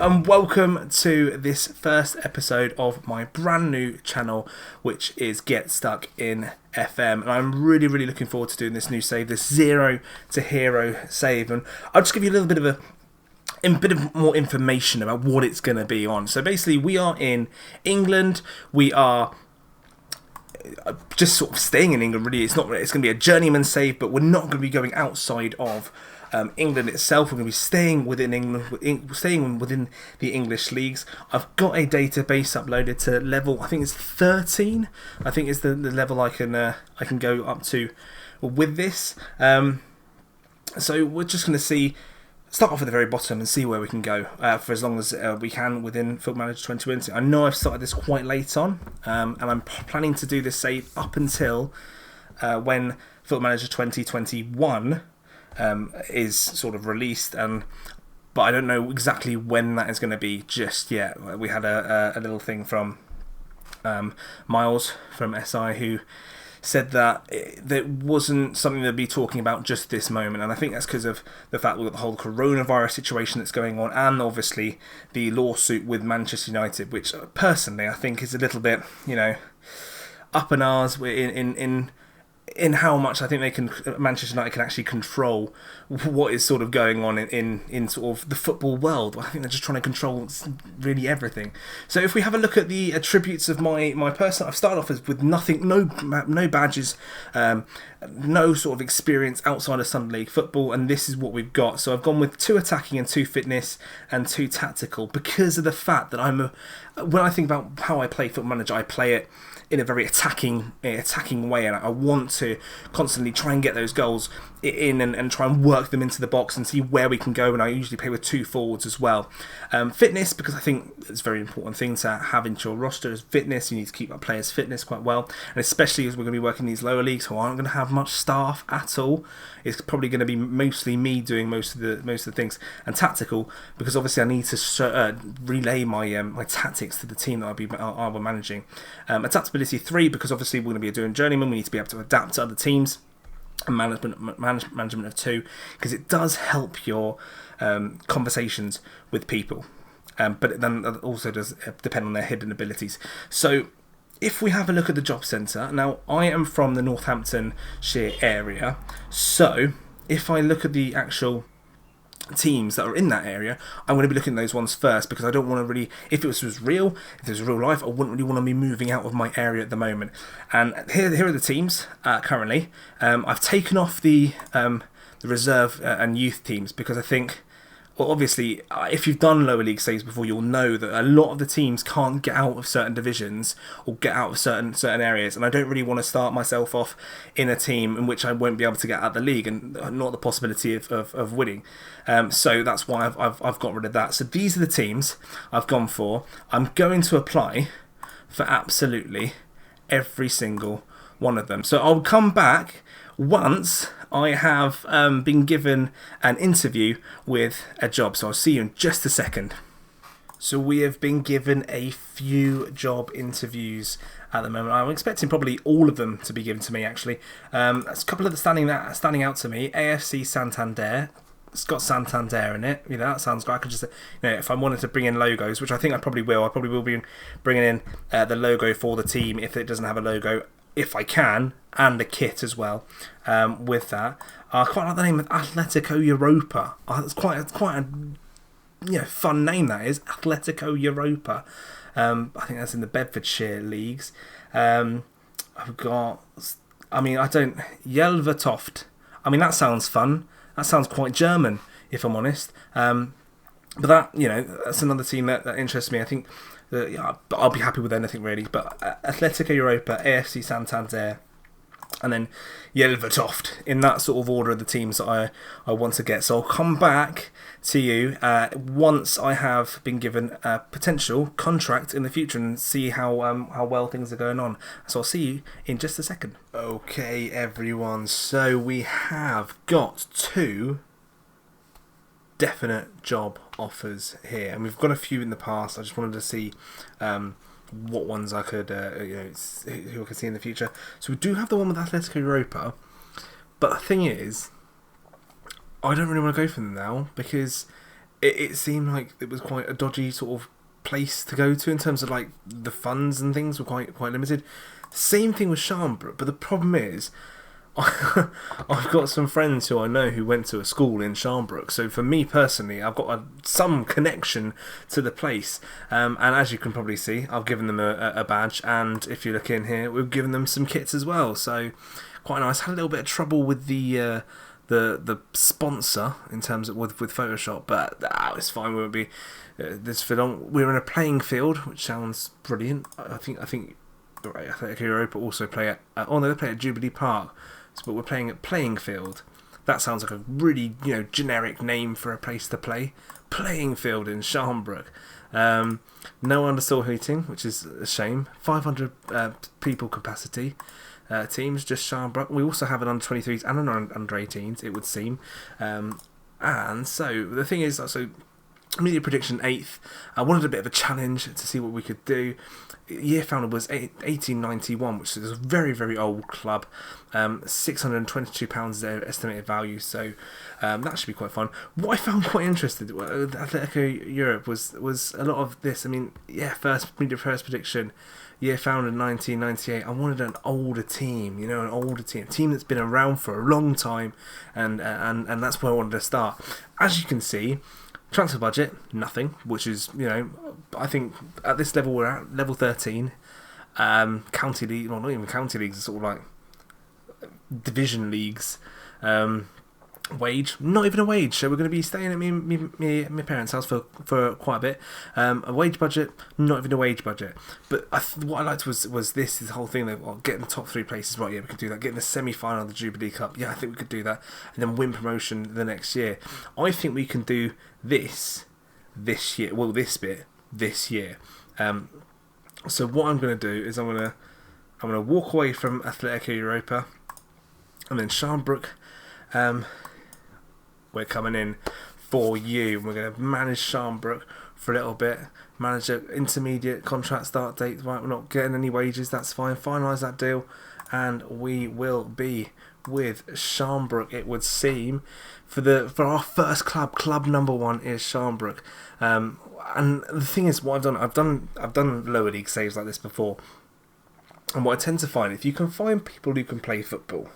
and welcome to this first episode of my brand new channel, which is Get Stuck in FM. And I'm really looking forward to doing this new save, this Zero to Hero save. And I'll just give you a little bit of more information about what it's going to be on. So basically, we are in England. We are just sort of staying in England, really. It's going to be a journeyman save, but we're not going to be going outside of England itself. We're going to be staying within England, staying within the English leagues. I've got a database uploaded to level, I think it's 13. I think it's the level I can go up to with this. So we're just going to start off at the very bottom and see where we can go for as long as we can within Football Manager 2020. I know I've started this quite late on, and I'm planning to do this save up until when Football Manager 2021 is sort of released, but I don't know exactly when that is going to be just yet. We had a little thing from Miles from SI who said that there wasn't something they'd be talking about just this moment, and I think that's because of the fact we've got the whole coronavirus situation that's going on, and obviously the lawsuit with Manchester United, which personally I think is a little bit, up in ours in how much I think Manchester United can actually control what is sort of going on in sort of the football world. I think they're just trying to control really everything. So if we have a look at the attributes of my person, I've started off with nothing, no badges, no sort of experience outside of Sunday League football, and this is what we've got. So I've gone with 2 attacking and 2 fitness and 2 tactical, because of the fact that when I think about how I play Football Manager, I play it in a very attacking way, and I want to constantly try and get those goals in and try and work them into the box and see where we can go. And I usually play with 2 forwards as well. Fitness, because I think it's a very important thing to have into your roster, is fitness. You need to keep our players' fitness quite well, and especially as we're going to be working these lower leagues who aren't going to have much staff at all. It's probably going to be mostly me doing most of the things. And tactical, because obviously I need to relay my tactics to the team that I'll be managing. Adaptability 3, because obviously we're going to be doing journeyman. We need to be able to adapt to other teams. And management of 2, because it does help your conversations with people, but then also does depend on their hidden abilities. So if we have a look at the job centre, now I am from the Northamptonshire area, so if I look at the actual teams that are in that area, I'm going to be looking at those ones first, because I don't want to really, if it was real life, I wouldn't really want to be moving out of my area at the moment. And here are the teams currently. I've taken off the reserve and youth teams, because I think, well, obviously, if you've done lower league saves before, you'll know that a lot of the teams can't get out of certain divisions or get out of certain areas, and I don't really want to start myself off in a team in which I won't be able to get out of the league and not the possibility of winning. So that's why I've got rid of that. So these are the teams I've gone for. I'm going to apply for absolutely every single one of them. So I'll come back once I have been given an interview with a job. So I'll see you in just a second. So we have been given a few job interviews at the moment. I'm expecting probably all of them to be given to me, actually. There's a couple of them standing out to me. AFC Santander. It's got Santander in it. That sounds great. I could just, if I wanted to bring in logos, which I think I probably will be bringing in the logo for the team if it doesn't have a logo, if I can, and a kit as well with that. I quite like the name of Atletico Europa. It's quite a fun name, that is. Atletico Europa. I think that's in the Bedfordshire leagues. I've got, Yelvertoft. That sounds fun. That sounds quite German, if I'm honest. But that, that's another team that interests me. I think that I'll be happy with anything really. But Atletico Europa, AFC Santander, and then Yelvertoft, in that sort of order of the teams that I want to get. So I'll come back to you once I have been given a potential contract in the future and see how well things are going on. So I'll see you in just a second. Okay, everyone. So we have got 2 definite job offers here, and we've got a few in the past. I just wanted to see what ones I could who I could see in the future. So we do have the one with Atletico Europa, but the thing is, I don't really want to go for them now, because it seemed like it was quite a dodgy sort of place to go to in terms of like the funds and things were quite limited. Same thing with Sharnbrook, but the problem is I've got some friends who I know who went to a school in Sharnbrook, so for me personally, I've got some connection to the place, and as you can probably see, I've given them a badge, and if you look in here, we've given them some kits as well, so quite nice. Had a little bit of trouble with the sponsor in terms of with Photoshop, but it's fine. We won't be this for long. We're in a playing field, which sounds brilliant. I think right, Athletic Europa also play at they play at Jubilee Park, but we're playing at Playing Field. That sounds like a really generic name for a place to play. Playing Field in Sharnbrook. No undersoil heating, which is a shame. 500 people capacity. Teams, just Sharnbrook. We also have an under 23s and an under 18s, it would seem. And so the thing is, so media prediction 8th. I wanted a bit of a challenge to see what we could do. Year founder was 1891, which is a very, very old club. £622 is their estimated value, so that should be quite fun. What I found quite interesting with Atletico Europe was a lot of this. I mean, first prediction. Year founded 1998. I wanted an older team, an older team that's been around for a long time, and that's where I wanted to start. As you can see, transfer budget nothing, which is I think at this level we're at level 13. County league, well, not even county leagues, sort of like division leagues. Wage, not even a wage, so we're going to be staying at my parents' house for quite a bit. A wage budget, not even a wage budget. But what I liked was this whole thing that getting the top 3 places, right? Yeah, we could do that. Getting the semi-final of the Jubilee Cup, yeah, I think we could do that, and then win promotion the next year. I think we can do this year. Well, this year. So what I'm going to do is I'm going to walk away from Atletico Europa, and then Sharnbrook. We're coming in for you. We're going to manage Sharnbrook for a little bit. Manage an intermediate contract start date. Right, we're not getting any wages. That's fine. Finalise that deal, and we will be with Sharnbrook. It would seem for our first club number 1 is Sharnbrook. And the thing is, what I've done lower league saves like this before, and what I tend to find, if you can find people who can play football.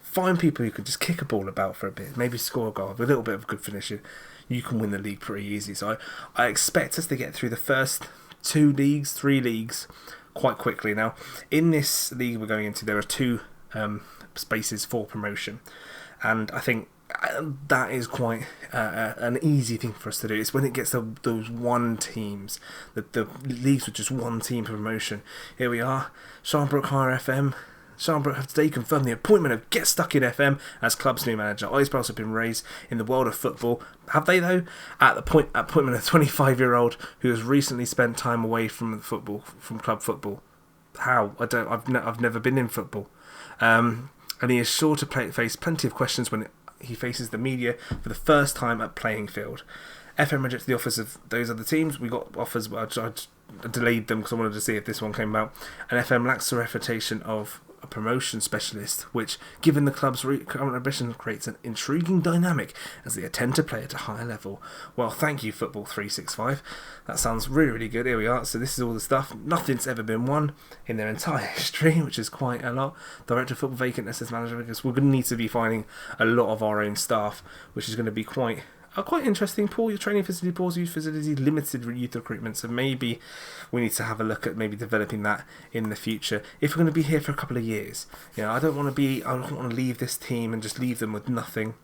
Find people who can just kick a ball about for a bit, maybe score a goal with a little bit of good finishing, you can win the league pretty easy. So I expect us to get through the first 3 leagues quite quickly. Now, in this league we're going into, there are 2 spaces for promotion, and I think that is quite an easy thing for us to do. It's when it gets to those 1 teams, the leagues with just 1 team for promotion. Here we are, Sharnbrook Higher FM. Sharnbrook have today confirmed the appointment of Get Stuck in FM as club's new manager. Eyebrows have been raised in the world of football. Have they though? At the appointment of a 25-year-old who has recently spent time away from club football. How? I've never been in football. And he is sure to face plenty of questions when he faces the media for the first time at Playing Field. FM rejected the offers of those other teams. We got offers, but I delayed them because I wanted to see if this one came out. And FM lacks the reputation of a promotion specialist, which, given the club's current ambition, creates an intriguing dynamic as they attempt to play at a higher level. Well, thank you, Football 365. That sounds really, really good. Here we are. So this is all the stuff. Nothing's ever been won in their entire history, which is quite a lot. Director of Football vacant, SS manager, because we're going to need to be finding a lot of our own staff, which is going to be quite interesting. Poor your training facility, poor youth facility, limited youth recruitment. So maybe we need to have a look at maybe developing that in the future. If we're going to be here for a couple of years, I don't want to leave this team and just leave them with nothing.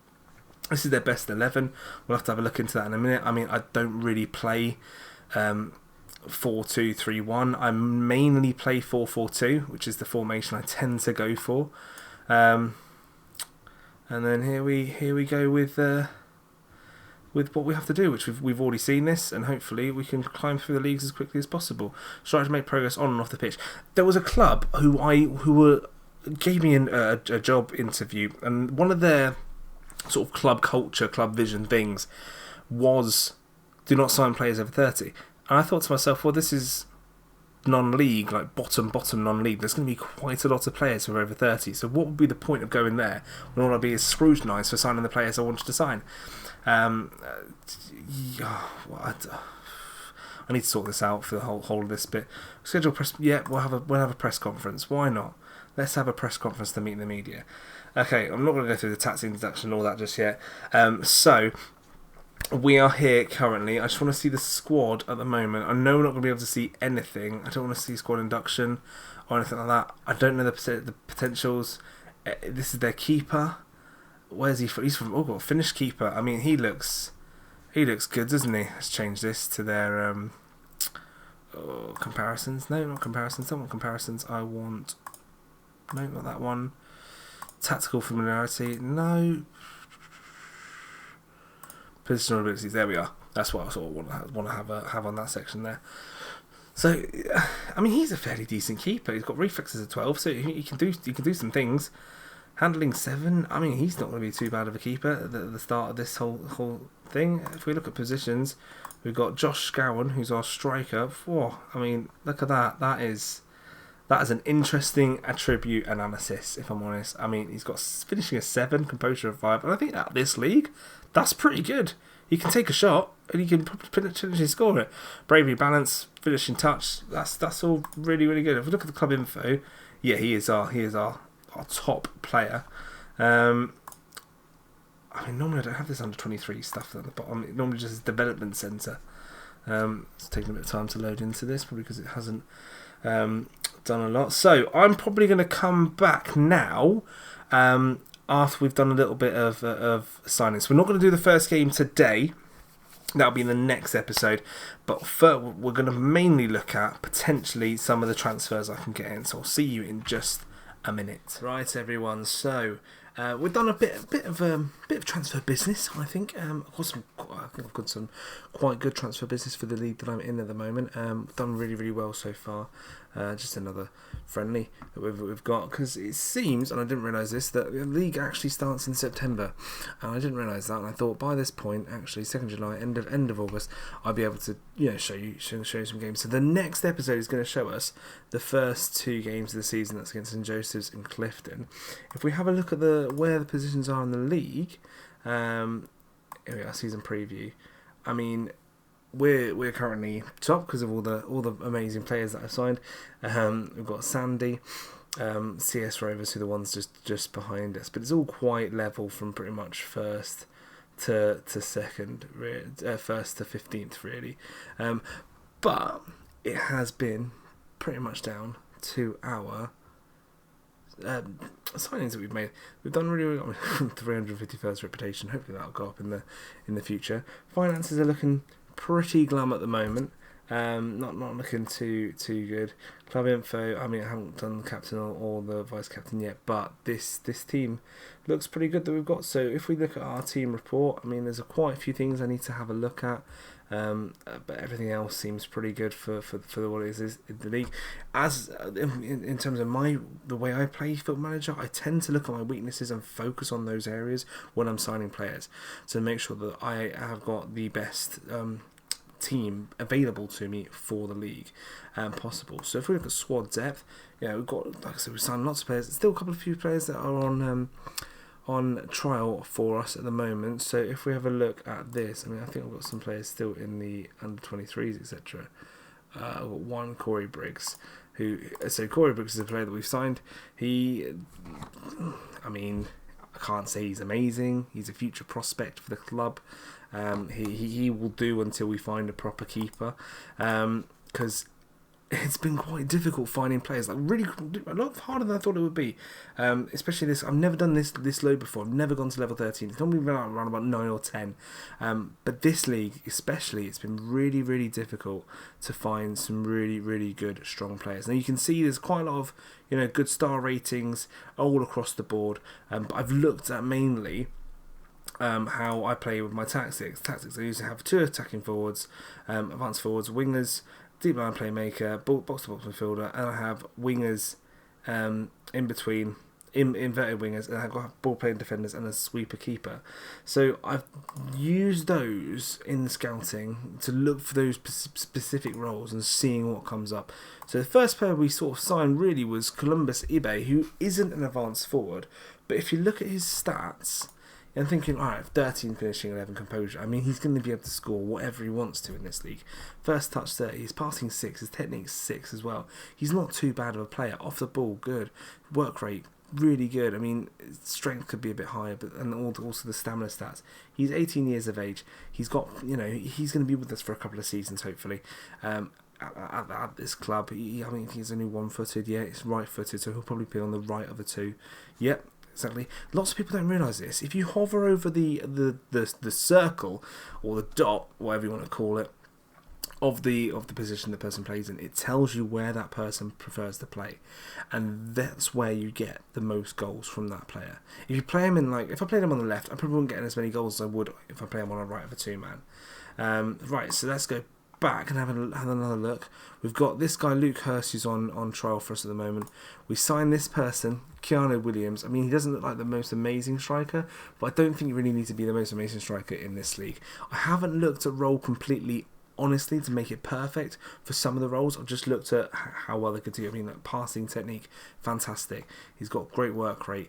This is their best 11. We'll have to have a look into that in a minute. I mean, I don't really play 4-2-3-1. I mainly play 4-4-2, which is the formation I tend to go for. And then here we go with what we have to do, which we've already seen this, and hopefully we can climb through the leagues as quickly as possible. Try to make progress on and off the pitch. There was a club who gave me a job interview, and one of their sort of club culture, club vision things was do not sign players over 30. And I thought to myself, well, this is non-league, like bottom non-league, there's going to be quite a lot of players who are over 30. So what would be the point of going there when all I'd be is scrutinised for signing the players I wanted to sign? I need to sort this out for the whole of this bit. Schedule press. Yeah, we'll have a press conference. Why not? Let's have a press conference to meet the media. Okay, I'm not going to go through the tax introduction and all that just yet. So we are here currently. I just want to see the squad at the moment. I know we're not going to be able to see anything. I don't want to see squad induction or anything like that. I don't know the potentials. This is their keeper. Where's he from? He's from Finnish keeper. I mean, he looks good, doesn't he? Let's change this to their comparisons. No, not comparisons. I don't want comparisons. I want not that one. Tactical familiarity. No. Positional abilities. There we are. That's what I sort of want to have on that section there. So, I mean, he's a fairly decent keeper. He's got reflexes of 12, so he can do some things. Handling 7. I mean, he's not going to be too bad of a keeper at the start of this whole thing. If we look at positions, we've got Josh Scowen, who's our striker. Whoa, I mean, look at that. That is an interesting attribute analysis, if I'm honest. I mean, he's got finishing a 7, composure of 5, and I think at this league, that's pretty good. He can take a shot and he can potentially score it. Bravery, balance, finishing touch. That's all really, really good. If we look at the club info, yeah, he is our top player. I mean, normally I don't have this under 23 stuff at the bottom. It normally just is development centre. It's taking a bit of time to load into this, probably because it hasn't done a lot. So I'm probably going to come back now after we've done a little bit of signings. We're not going to do the first game today. That'll be in the next episode. But first, we're going to mainly look at potentially some of the transfers I can get in. So I'll see you in just a minute. Right, everyone. So we've done a bit of transfer business, I think. Of course, I've got some quite good transfer business for the league that I'm in at the moment. Done really, really well so far. Just another friendly that we've got, because it seems, and I didn't realise this, that the league actually starts in September, and I didn't realise that. And I thought by this point, actually 2nd July, end of August, I'll be able to show you some games. So the next episode is going to show us the first 2 games of the season. That's against St Joseph's and Clifton. If we have a look at where the positions are in the league, here we are, season preview. I mean, we're currently top because of all the amazing players that I've signed. We've got Sandy, CS Rovers, who are the ones just behind us, but it's all quite level from pretty much first to second, first to 15th really. But it has been pretty much down to our signings that we've made. We've done really well. 351st reputation. Hopefully that'll go up in the future. Finances are looking pretty glum at the moment. Not looking too good. Club info, I mean, I haven't done the captain or the vice captain yet, but this team looks pretty good that we've got. So if we look at our team report, I mean, there's quite a few things I need to have a look at, but everything else seems pretty good for what it is in the league. As in terms of the way I play Football Manager, I tend to look at my weaknesses and focus on those areas when I'm signing players, to make sure that I have got the best team available to me for the league possible. So if we look at squad depth, we've got, like I said, we've signed lots of players. There's still a few players that are on trial for us at the moment. So if we have a look at this, I mean, I think I've got some players still in the under 23s, etc. I've got one, Corey Briggs, Corey Briggs is a player that we've signed. I mean, I can't say he's amazing. He's a future prospect for the club. He will do until we find a proper keeper, because it's been quite difficult finding players, like really a lot harder than I thought it would be, especially this. I've never done this low before. I've never gone to level 13. It's normally around about 9 or 10, but this league especially, it's been really, really difficult to find some really, really good strong players. Now you can see there's quite a lot of good star ratings all across the board, but I've looked at mainly how I play with my tactics. I usually have 2 attacking forwards, advanced forwards, wingers, deep line playmaker, box-to-box midfielder, and I have wingers in between inverted wingers, and I've got ball playing defenders and a sweeper keeper. So I've used those in scouting to look for those specific roles and seeing what comes up. So the first player we sort of signed really was Columbus Ibe, who isn't an advanced forward, but if you look at his stats, I'm thinking, alright, 13 finishing, 11 composure. I mean, he's going to be able to score whatever he wants to in this league. First touch 30, his passing 6, his technique 6 as well. He's not too bad of a player. Off the ball, good. Work rate, really good. I mean, strength could be a bit higher, but and also the stamina stats. He's 18 years of age. He's got, he's going to be with us for a couple of seasons, hopefully. At this club, I mean, he's only one-footed. Yeah, he's right-footed, so he'll probably be on the right of the two. Yep. Exactly. Lots of people don't realise this. If you hover over the circle or the dot, whatever you want to call it, of the position the person plays in, it tells you where that person prefers to play, and that's where you get the most goals from that player. If you play him in, if I played him on the left, I probably wouldn't get as many goals as I would if I play him on the right of a two-man. Right, so let's go back and have another look. We've got this guy Luke Hurst, who's on trial for us at the moment. We signed this person, Keanu Williams. I mean, he doesn't look like the most amazing striker, but I don't think you really need to be the most amazing striker in this league. I haven't looked at role completely honestly to make it perfect for some of the roles. I've just looked at how well they could do. I mean, passing technique, fantastic. He's got great work rate,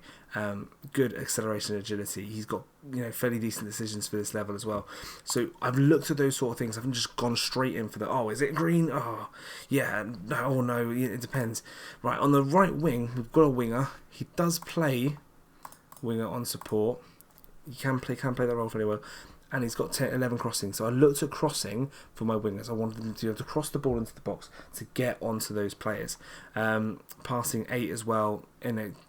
good acceleration and agility. He's got fairly decent decisions for this level as well. So I've looked at those sort of things. I haven't just gone straight in for is it green? Oh yeah, no, it depends. Right, on the right wing we've got a winger. He does play winger on support. He can play that role very well. And he's got 11 crossings. So I looked at crossing for my wingers. I wanted them to be able to cross the ball into the box to get onto those players. Passing 8 as well.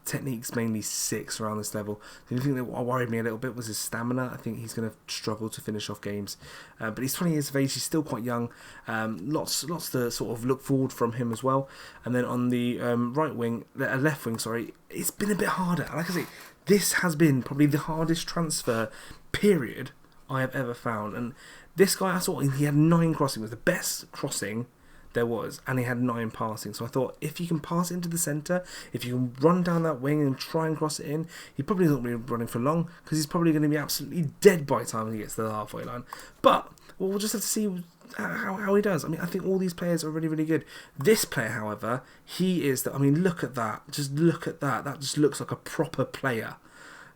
Techniques mainly 6 around this level. The only thing that worried me a little bit was his stamina. I think he's going to struggle to finish off games. But he's 20 years of age. He's still quite young. Lots to sort of look forward from him as well. And then on the left wing, sorry, it's been a bit harder. Like I say, this has been probably the hardest transfer period I have ever found. And this guy, I saw he had 9 crossing. It was the best crossing there was, and he had 9 passing. So I thought, if you can pass it into the centre, if you can run down that wing and try and cross it in, he probably not going to be running for long, because he's probably going to be absolutely dead by the time he gets to the halfway line. But we'll just have to see how he does. I mean, I think all these players are really, really good. This player, however, look at that. Just look at that. That just looks like a proper player.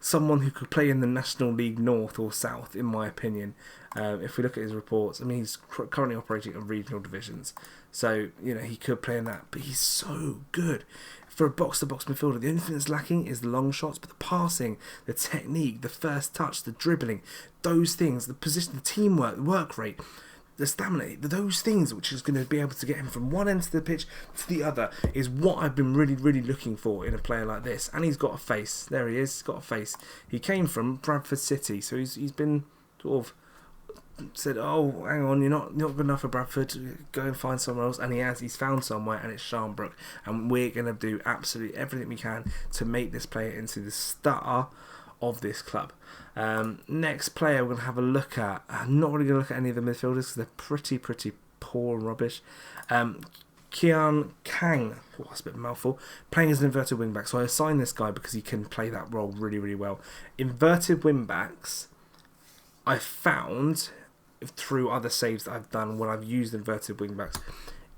Someone who could play in the National League North or South, in my opinion. If we look at his reports, I mean, he's currently operating in regional divisions. So, he could play in that. But he's so good. For a box-to-box midfielder, the only thing that's lacking is the long shots, but the passing, the technique, the first touch, the dribbling, those things, the position, the teamwork, the work rate, the stamina, those things which is going to be able to get him from one end of the pitch to the other is what I've been really, really looking for in a player like this. And he's got a face. There he is. He's got a face. He came from Bradford City, so he's been sort of said, oh, hang on, you're not good enough for Bradford, go and find somewhere else. And he's found somewhere, and it's Sharnbrook. And we're going to do absolutely everything we can to make this player into the star of this club. Next player we're going to have a look at. I'm not really going to look at any of the midfielders because they're pretty poor and rubbish. Kian Kang, that's a bit of a mouthful, playing as an inverted wing back. So I assigned this guy because he can play that role really, really well. Inverted wing backs, I found through other saves that I've done when I've used inverted wing backs,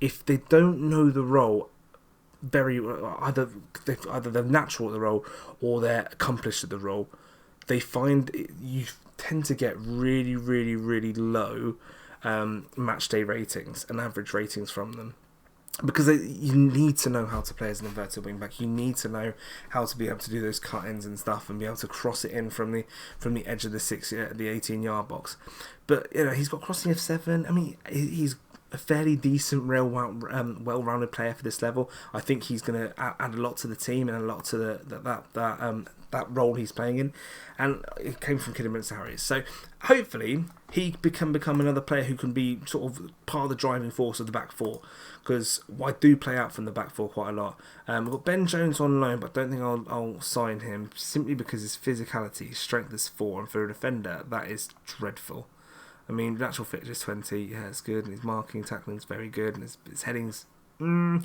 if they don't know the role, either they're natural at the role or they're accomplished at the role, they find you tend to get really, really, really low match day ratings and average ratings from them, because you need to know how to play as an inverted wing back. You need to know how to be able to do those cut-ins and stuff and be able to cross it in from the edge of the 18-yard box. But he's got crossing of 7. I mean, he's a fairly decent, well-rounded player for this level. I think he's going to add a lot to the team and a lot to that role he's playing in. And it came from Kidderminster Harriers. So hopefully he can become another player who can be sort of part of the driving force of the back four, because I do play out from the back four quite a lot. We've got Ben Jones on loan, but I don't think I'll sign him simply because his physicality, his strength is 4, and for a defender that is dreadful. I mean, natural fit is 20, yeah, it's good, and his marking, tackling is very good, and his heading's not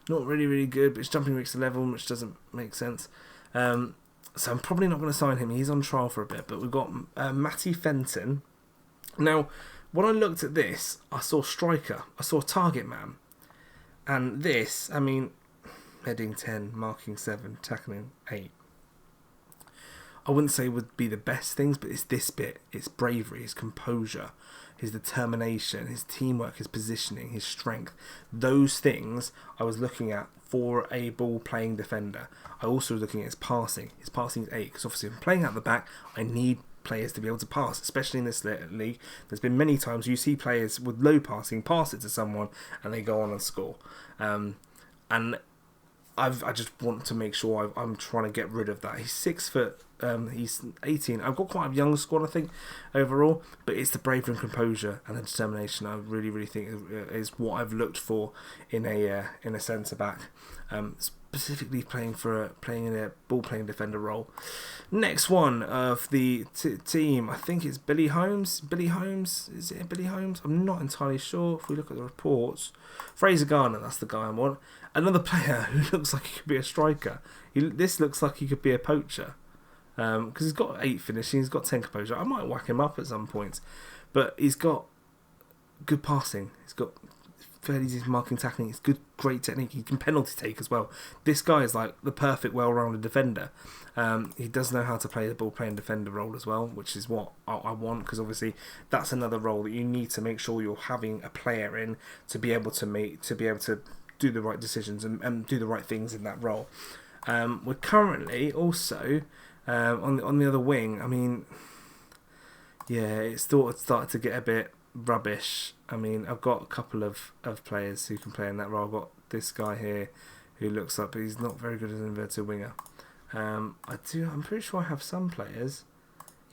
really, really good, but his jumping reaches 11, which doesn't make sense. So I'm probably not going to sign him. He's on trial for a bit. But we've got Matty Fenton. Now, when I looked at this, I saw striker. I saw target man. And this, I mean, heading 10, marking 7, tackling 8. I wouldn't say would be the best things, but it's this bit. It's bravery, his composure, his determination, his teamwork, his positioning, his strength. Those things I was looking at for a ball-playing defender. I also was looking at his passing. His passing is 8, because obviously if I'm playing out the back, I need players to be able to pass, especially in this league. There's been many times you see players with low passing pass it to someone and they go on and score. And I just want to make sure I'm trying to get rid of that. He's 6 foot. He's 18. I've got quite a young squad, I think, overall. But it's the bravery and composure and the determination I really, really think is what I've looked for in a centre back. Specifically playing in a ball-playing defender role. Next one of the team, I think it's Billy Holmes. Billy Holmes, is it Billy Holmes? I'm not entirely sure. If we look at the reports, Fraser Garner, that's the guy I want. Another player who looks like he could be a striker. This looks like he could be a poacher. Because he's got 8 finishing, he's got 10 composure. I might whack him up at some points, but he's got good passing. He's got fairly easy marking, tackling. It's good, great technique. He can penalty take as well. This guy is like the perfect, well-rounded defender. He does know how to play the ball-playing defender role as well, which is what I want, because obviously that's another role that you need to make sure you're having a player in to be able to do the right decisions and do the right things in that role. We're currently also on the other wing. I mean, yeah, it's started to get a bit rubbish. I mean, I've got a couple of players who can play in that role. I've got this guy here who looks like, but he's not very good as an inverted winger. I'm pretty sure I have some players.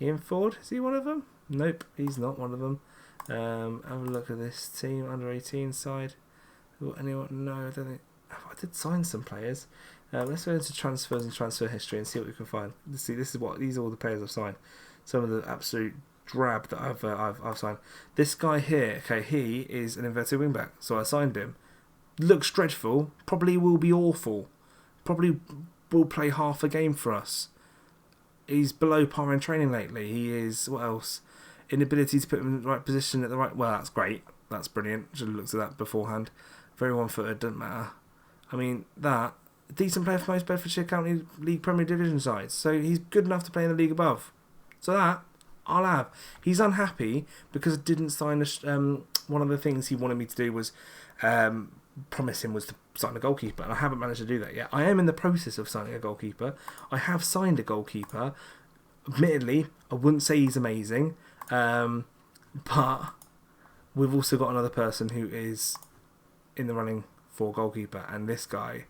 Ian Ford, is he one of them? Nope, he's not one of them. Have a look at this team, under 18 side. Anyone? No, I don't think. I did sign some players. Let's go into transfers and transfer history and see what we can find. These are all the players I've signed. Some of the absolute drab that I've signed. This guy here, okay, he is an inverted wingback, so I signed him. Looks dreadful. Probably will be awful. Probably will play half a game for us. He's below par in training lately. He is, what else? Inability to put him in the right position at the right. Well, that's great. That's brilliant. Should have looked at that beforehand. Very one-footed. Doesn't matter. I mean, that decent player for most Bedfordshire County League Premier Division sides. So he's good enough to play in the league above. So that I'll have. He's unhappy because I didn't sign one of the things he wanted me to do was promise him was to sign a goalkeeper, and I haven't managed to do that yet. I am in the process of signing a goalkeeper. I have signed a goalkeeper. Admittedly, I wouldn't say he's amazing, but we've also got another person who is in the running for goalkeeper, and this guy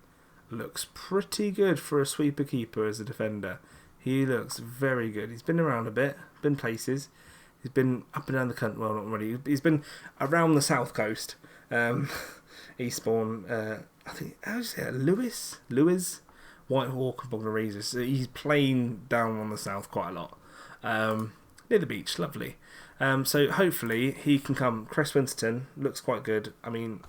looks pretty good for a sweeper keeper as a defender. He looks very good. He's been around a bit, been places. He's been up and down the country. Well, not really. He's been around the south coast. Eastbourne. I think, how do you say it? Lewis, Whitehawk, and Bognor Regis. So he's playing down on the south quite a lot. Near the beach, lovely. So hopefully he can come. Cress Winterton looks quite good. I mean,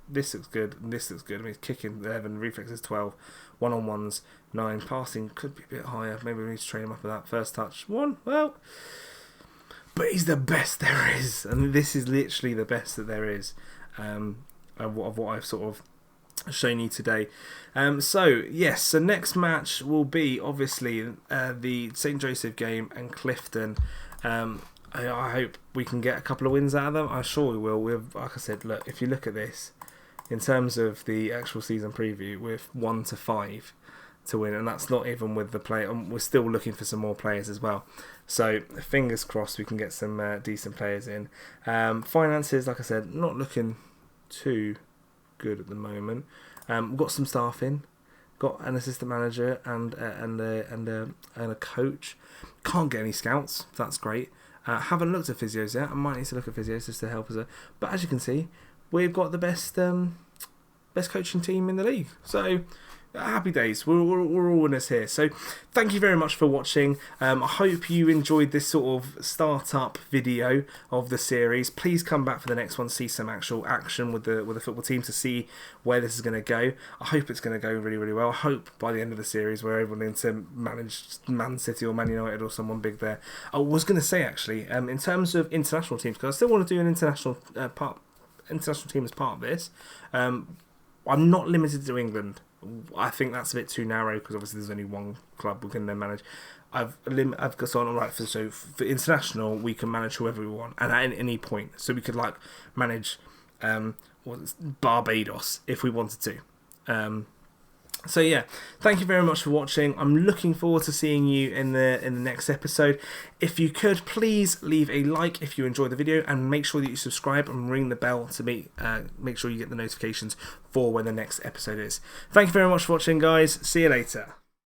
this looks good, and this looks good. I mean, he's kicking 11, reflexes 12, one-on-ones 9, passing could be a bit higher. Maybe we need to train him up with that. First touch 1, well, but he's the best there is, and this is literally the best that there is of what I've sort of shown you today. So next match will be obviously the St Joseph game and Clifton. I hope we can get a couple of wins out of them. I'm sure we will. Like I said, look, if you look at this, in terms of the actual season preview, with 1 to 5 to win, and that's not even with the play. We're still looking for some more players as well. So fingers crossed we can get some decent players in. Finances, like I said, not looking too good at the moment. We've got some staff in, got an assistant manager and a coach. Can't get any scouts. That's great. Haven't looked at physios yet. I might need to look at physios just to help us out. But as you can see, we've got the best coaching team in the league. So Happy days. We're all winners here. So thank you very much for watching. I hope you enjoyed this sort of startup video of the series. Please come back for the next one, see some actual action with the football team to see where this is going to go. I hope it's going to go really, really well. I hope by the end of the series we're able to manage Man City or Man United or someone big there. I was going to say actually, in terms of international teams, because I still want to do an international team as part of this. I'm not limited to England. I think that's a bit too narrow because obviously there's only one club we can then manage. I've got on right for international we can manage whoever we want and at any point. So we could like manage Barbados if we wanted to. So yeah, thank you very much for watching. I'm looking forward to seeing you in the next episode. If you could, please leave a like if you enjoyed the video, and make sure that you subscribe and ring the bell to make sure you get the notifications for when the next episode is. Thank you very much for watching, guys. See you later.